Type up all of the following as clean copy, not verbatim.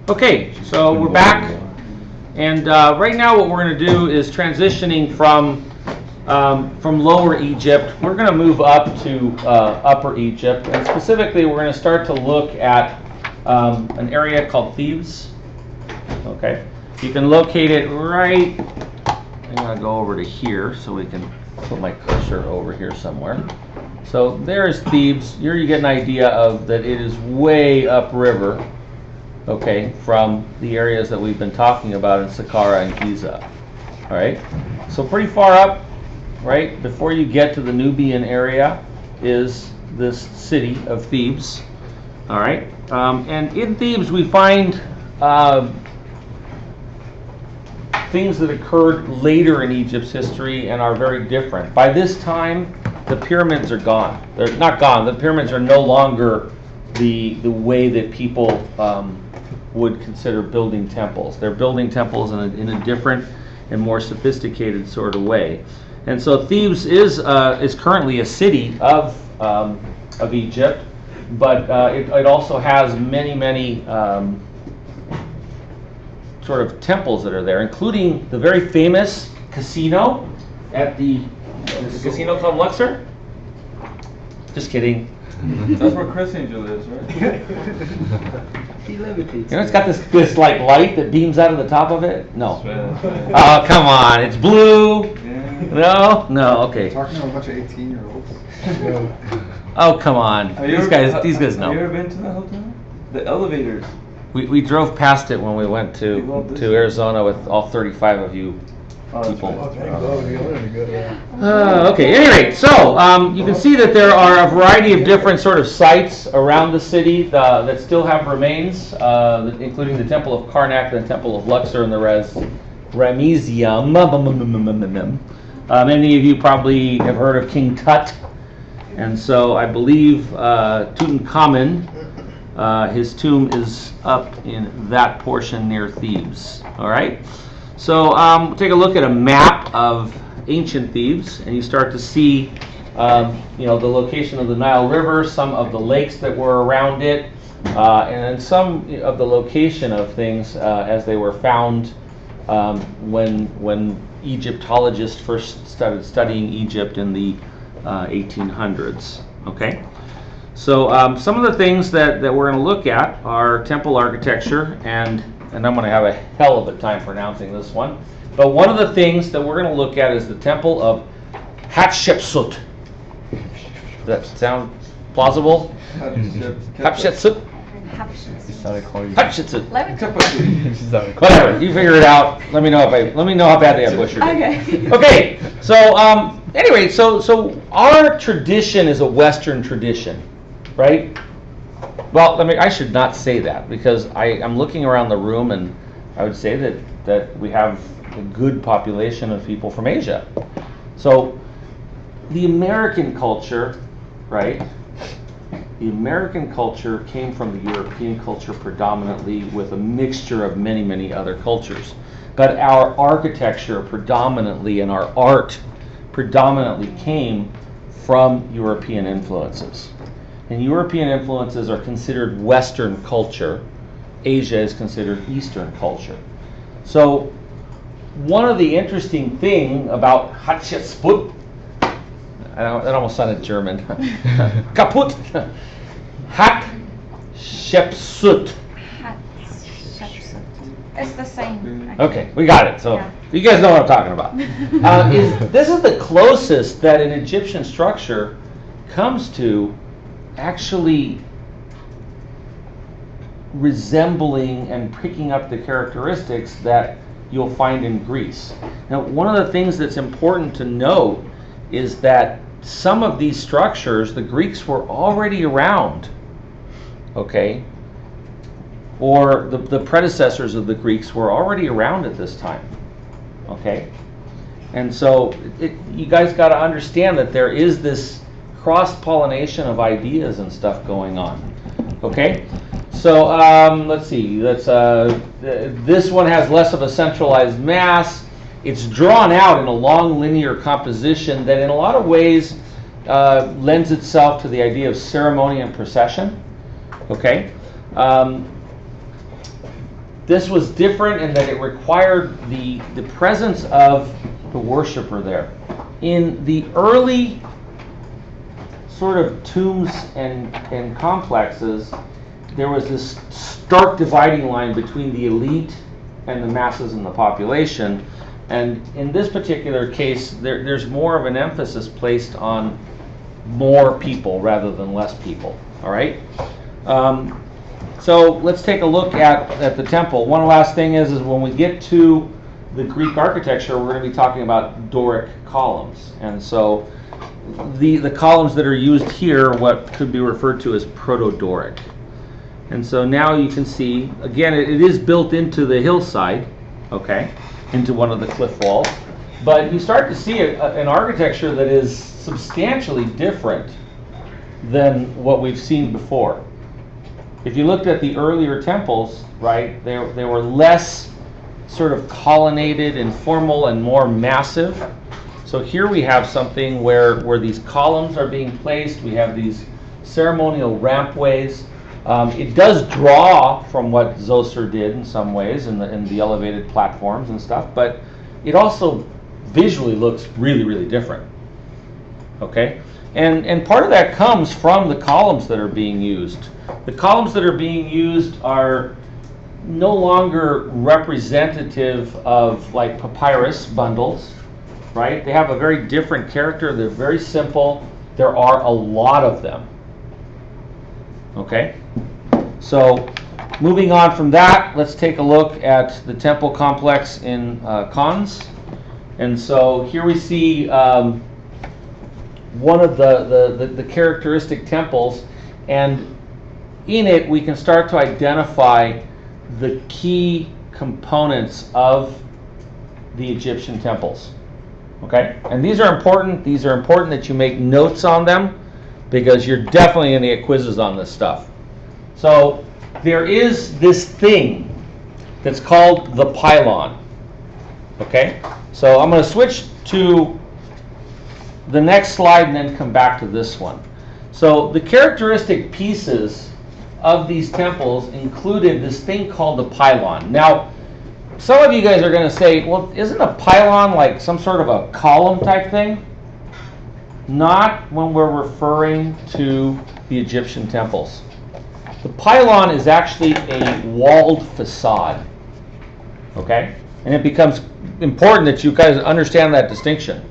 Okay, so we're back, and right now what we're going to do is transitioning from Lower Egypt. We're going to move up to Upper Egypt, and specifically we're going to start to look at an area called Thebes. Okay, you can locate it right. I'm going to go over to here so we can put my cursor over here somewhere. So there's Thebes. Here you get an idea of that it is way upriver, okay, from the areas that we've been talking about in Saqqara and Giza. All right, so pretty far up, right, before you get to the Nubian area is this city of Thebes. All right, and in Thebes we find things that occurred later in Egypt's history and are very different. By this time, the pyramids are gone. They're not gone. The pyramids are no longer the way that people would consider building temples. They're building temples in a different and more sophisticated sort of way. And so Thebes is currently a city of Egypt, but it also has many sort of temples that are there, including the very famous casino at the casino called Luxor. Just kidding. That's where Chris Angel is, right? He levitates. You know, it's got this like light that beams out of the top of it. No. That's right. Oh, come on! It's blue. Yeah. No. Okay. Talking to a bunch of 18-year-olds. Oh, come on! These guys know. Have you ever been to that hotel? The elevators. We drove past it when we went to Arizona with all 35 of you people. Okay, anyway, so you can see that there are a variety of different sort of sites around the city that still have remains, including the Temple of Karnak, the Temple of Luxor, and the Ramesseum. Many of you probably have heard of King Tut, and so I believe Tutankhamun, his tomb is up in that portion near Thebes. All right. So take a look at a map of ancient Thebes, and you start to see, the location of the Nile River, some of the lakes that were around it, and then some of the location of things as they were found when Egyptologists first started studying Egypt in the 1800s. Okay. So some of the things that we're going to look at are temple architecture, and I'm going to have a hell of a time pronouncing this one. But one of the things that we're going to look at is the temple of Hatshepsut. Does that sound plausible? Hatshepsut? Hatshepsut. Whatever. You figure it out. Let me know how badly I butchered it. Okay. So anyway, so our tradition is a Western tradition, right? Well, I should not say that, because I'm looking around the room and I would say that we have a good population of people from Asia. So the American culture, right? The American culture came from the European culture predominantly, with a mixture of many other cultures. But our architecture predominantly and our art predominantly came from European influences. And European influences are considered Western culture. Asia is considered Eastern culture. So one of the interesting things about Hatshepsut, that almost sounded German. Kaput. Hatshepsut. It's the same. Okay, we got it. So yeah. You guys know what I'm talking about. This is the closest that an Egyptian structure comes to actually resembling and picking up the characteristics that you'll find in Greece. Now, one of the things that's important to note is that some of these structures, the Greeks were already around, okay? Or the predecessors of the Greeks were already around at this time, okay? And so you guys got to understand that there is this cross-pollination of ideas and stuff going on, okay? So let's see. This one has less of a centralized mass. It's drawn out in a long linear composition that in a lot of ways lends itself to the idea of ceremony and procession, okay? This was different in that it required the presence of the worshiper there. In the early sort of tombs and complexes, there was this stark dividing line between the elite and the masses in the population. And in this particular case, there's more of an emphasis placed on more people rather than less people. All right? So let's take a look at the temple. One last thing is when we get to the Greek architecture, we're going to be talking about Doric columns. And so the columns that are used here are what could be referred to as Proto-Doric. And so now you can see, again, it is built into the hillside, okay, into one of the cliff walls. But you start to see an architecture that is substantially different than what we've seen before. If you looked at the earlier temples, right, they were less sort of colonnaded and formal and more massive. So here we have something where these columns are being placed. We have these ceremonial rampways. It does draw from what Zoser did in some ways in the elevated platforms and stuff, but it also visually looks really, really different. Okay? And part of that comes from the columns that are being used. The columns that are being used are no longer representative of like papyrus bundles, right? They have a very different character. They're very simple. There are a lot of them. Okay? So moving on from that, let's take a look at the temple complex in Khans. And so here we see one of the characteristic temples, and in it we can start to identify the key components of the Egyptian temples. Okay? And these are important. These are important that you make notes on them because you're definitely going to get quizzes on this stuff. So there is this thing that's called the pylon. Okay? So I'm going to switch to the next slide and then come back to this one. So the characteristic pieces of these temples included this thing called the pylon. Now, some of you guys are going to say, well, isn't a pylon like some sort of a column type thing? Not when we're referring to the Egyptian temples. The pylon is actually a walled facade. Okay? And it becomes important that you guys understand that distinction.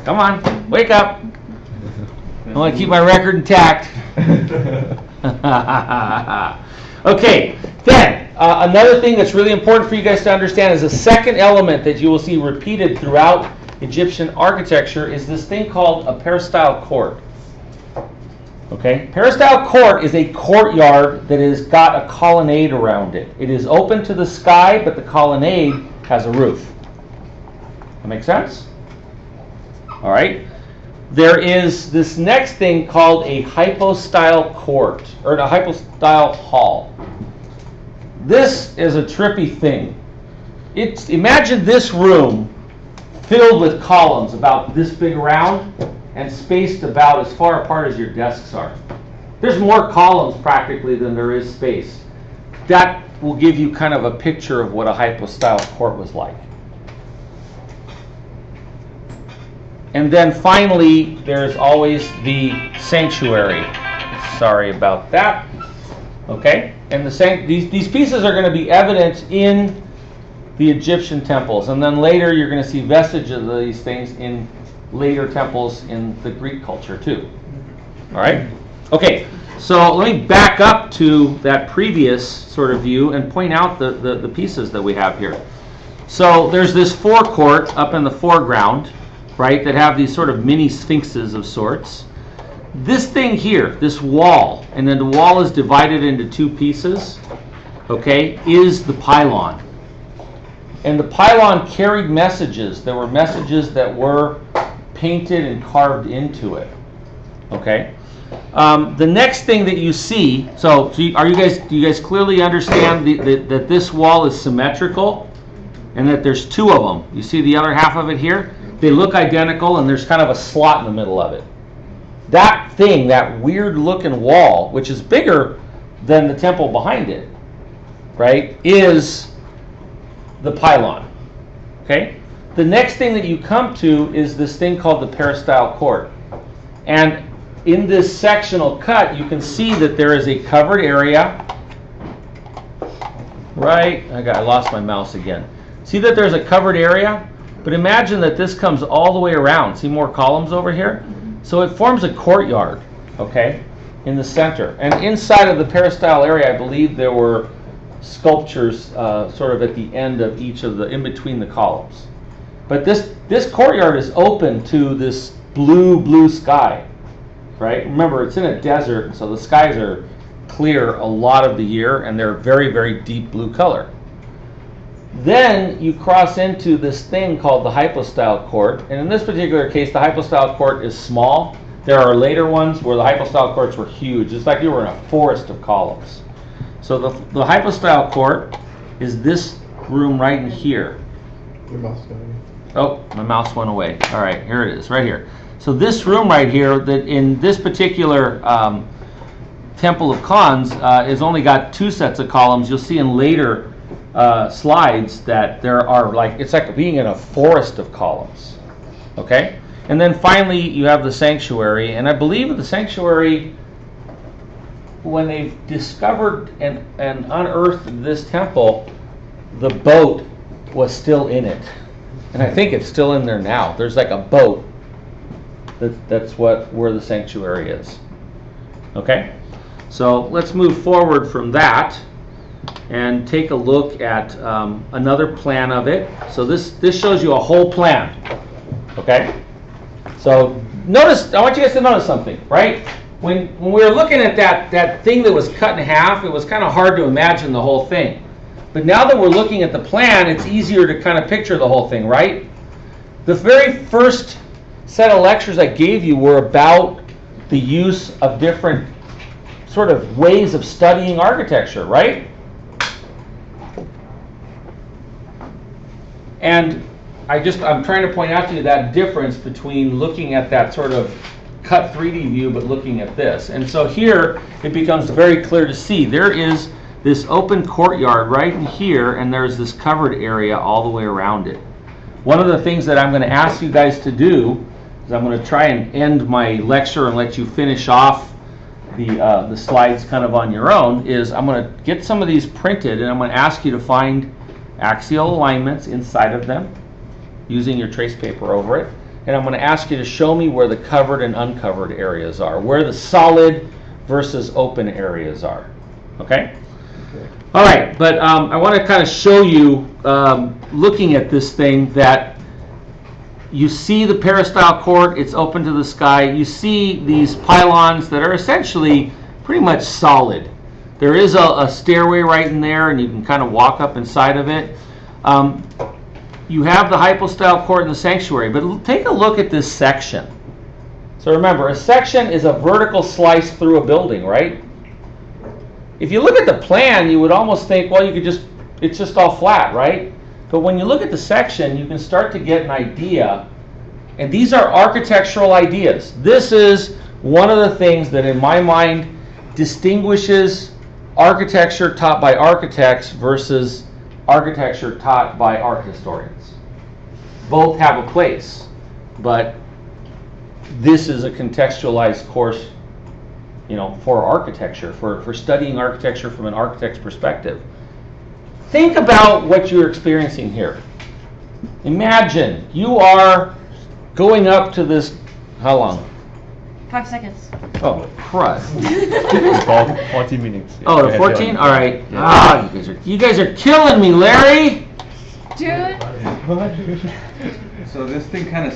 Come on, wake up. I want to keep my record intact. Okay, then another thing that's really important for you guys to understand is a second element that you will see repeated throughout Egyptian architecture is this thing called a peristyle court. Okay, peristyle court is a courtyard that has got a colonnade around it. It is open to the sky, but the colonnade has a roof. That make sense? All right. There is this next thing called a hypostyle court, or a hypostyle hall. This is a trippy thing. Imagine this room filled with columns about this big around and spaced about as far apart as your desks are. There's more columns practically than there is space. That will give you kind of a picture of what a hypostyle court was like. And then finally, there's always the sanctuary. Sorry about that. Okay? And these pieces are going to be evident in the Egyptian temples. And then later, you're going to see vestiges of these things in later temples in the Greek culture, too. All right? Okay. So let me back up to that previous sort of view and point out the pieces that we have here. So there's this forecourt up in the foreground, right, that have these sort of mini sphinxes of sorts. This thing here, this wall, and then the wall is divided into two pieces, okay, is the pylon. And the pylon carried messages. There were messages that were painted and carved into it, okay. The next thing that you see, do you guys clearly understand that this wall is symmetrical? and that there's two of them. You see the other half of it here? They look identical, and there's kind of a slot in the middle of it. That thing, that weird looking wall, which is bigger than the temple behind it, right, is the pylon. Okay? The next thing that you come to is this thing called the peristyle court. And in this sectional cut, you can see that there is a covered area. Right? I lost my mouse again. See that there's a covered area? But imagine that this comes all the way around. See more columns over here? So it forms a courtyard, okay, in the center. And inside of the peristyle area, I believe there were sculptures sort of at the end of each of the, in between the columns. But this courtyard is open to this blue sky, right? Remember, it's in a desert, so the skies are clear a lot of the year, and they're very, very deep blue color. Then you cross into this thing called the hypostyle court, and in this particular case, the hypostyle court is small. There are later ones where the hypostyle courts were huge. It's like you were in a forest of columns. So the hypostyle court is this room right in here. Your mouse got away. Oh, my mouse went away. All right, here it is, right here. So this room right here, that in this particular Temple of Khans, is only got two sets of columns. You'll see in later slides that there are it's like being in a forest of columns. Okay? And then finally you have the sanctuary, and I believe the sanctuary, when they discovered and unearthed this temple, the boat was still in it. And I think it's still in there now. There's like a boat. That's where the sanctuary is. Okay? So let's move forward from that and take a look at another plan of it. So this shows you a whole plan. Okay? So notice, I want you guys to notice something, right? When we were looking at that thing that was cut in half, it was kind of hard to imagine the whole thing. But now that we're looking at the plan, it's easier to kind of picture the whole thing, right? The very first set of lectures I gave you were about the use of different sort of ways of studying architecture, right? And I'm trying to point out to you that difference between looking at that sort of cut 3D view but looking at this. And so here it becomes very clear to see there is this open courtyard right in here, and there's this covered area all the way around it. One of the things that I'm going to ask you guys to do is I'm going to try and end my lecture and let you finish off the slides kind of on your own, is I'm going to get some of these printed, and I'm going to ask you to find axial alignments inside of them using your trace paper over it. And I'm going to ask you to show me where the covered and uncovered areas are, where the solid versus open areas are. Okay? All right, but I want to kind of show you, looking at this thing, that you see the peristyle court, it's open to the sky. You see these pylons that are essentially pretty much solid. There is a stairway right in there, and you can kind of walk up inside of it. You have the hypostyle court and the sanctuary, but take a look at this section. So remember, a section is a vertical slice through a building, right? If you look at the plan, you would almost think, well, it's just all flat, right? But when you look at the section, you can start to get an idea. And these are architectural ideas. This is one of the things that, in my mind, distinguishes architecture taught by architects versus architecture taught by art historians. Both have a place, but this is a contextualized course, for architecture, for studying architecture from an architect's perspective. Think about what you're experiencing here. Imagine you are going up to this, how long? 5 seconds. Oh, crud. About 40 minutes. Yeah. Oh, to 14? All right. Ah, you guys are killing me, Larry. Dude. So this thing kind of